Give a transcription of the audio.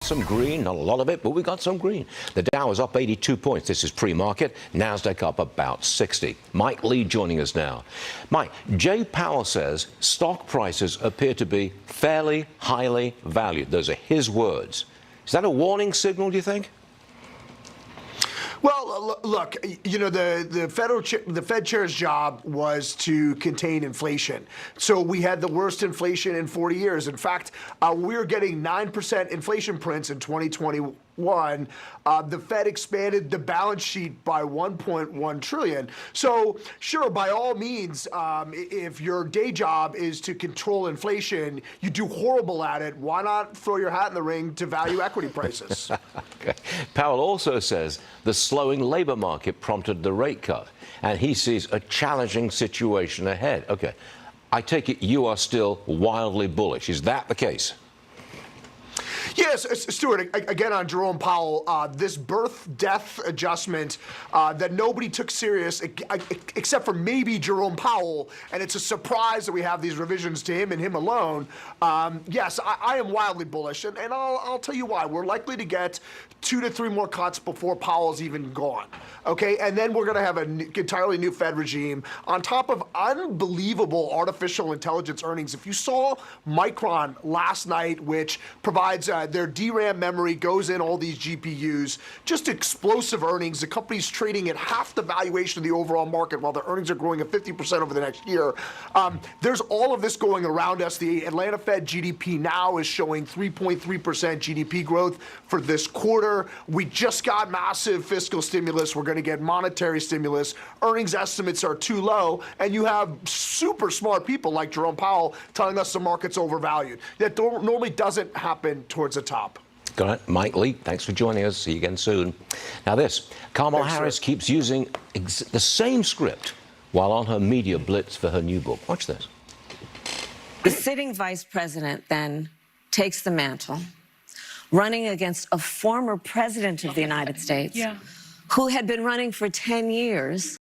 Some green, not a lot of it, but we got some green. The Dow is up 82 points. This is pre-market. Nasdaq up about 60. Mike Lee joining us now. Mike, Jay Powell says stock prices appear to be fairly highly valued. Those are his words. Is that a warning signal, do you think? Well, look, you know, the Fed chair's job was to contain inflation. So we had the worst inflation in 40 years. In fact, we were getting 9% inflation prints in 2021. The Fed expanded the balance sheet by 1.1 trillion. So sure, by all means, if your day job is to control inflation, you do horrible at it. Why not throw your hat in the ring to value equity prices? Okay. Powell also says the slowing labor market prompted the rate cut, and he sees a challenging situation ahead. Okay, I take it you are still wildly bullish. Is that the case? Yes, Stuart, again on Jerome Powell, this birth-death adjustment that nobody took serious except for maybe Jerome Powell, and it's a surprise that we have these revisions to him and him alone. Yes, I am wildly bullish, and I'll tell you why. We're likely to get 2 to 3 more cuts before Powell's even gone, okay? And then we're going to have an entirely new Fed regime on top of unbelievable artificial intelligence earnings. If you saw Micron last night, which provides their DRAM memory, goes in all these GPUs, just explosive earnings. The company's trading at half the valuation of the overall market while their earnings are growing at 50% over the next year. There's all of this going around us. The Atlanta Fed GDP now is showing 3.3% GDP growth for this quarter. We just got massive fiscal stimulus. We're going to get monetary stimulus. Earnings estimates are too low, and you have super smart people like Jerome Powell telling us the market's overvalued. That normally doesn't happen towards the top. Got it. Mike Lee, thanks for joining us. See you again soon. Now this, Kamala Harris keeps using the same script while on her media blitz for her new book. Watch this. The sitting vice president then takes the mantle, running against a former president of the United States who had been running for 10 years.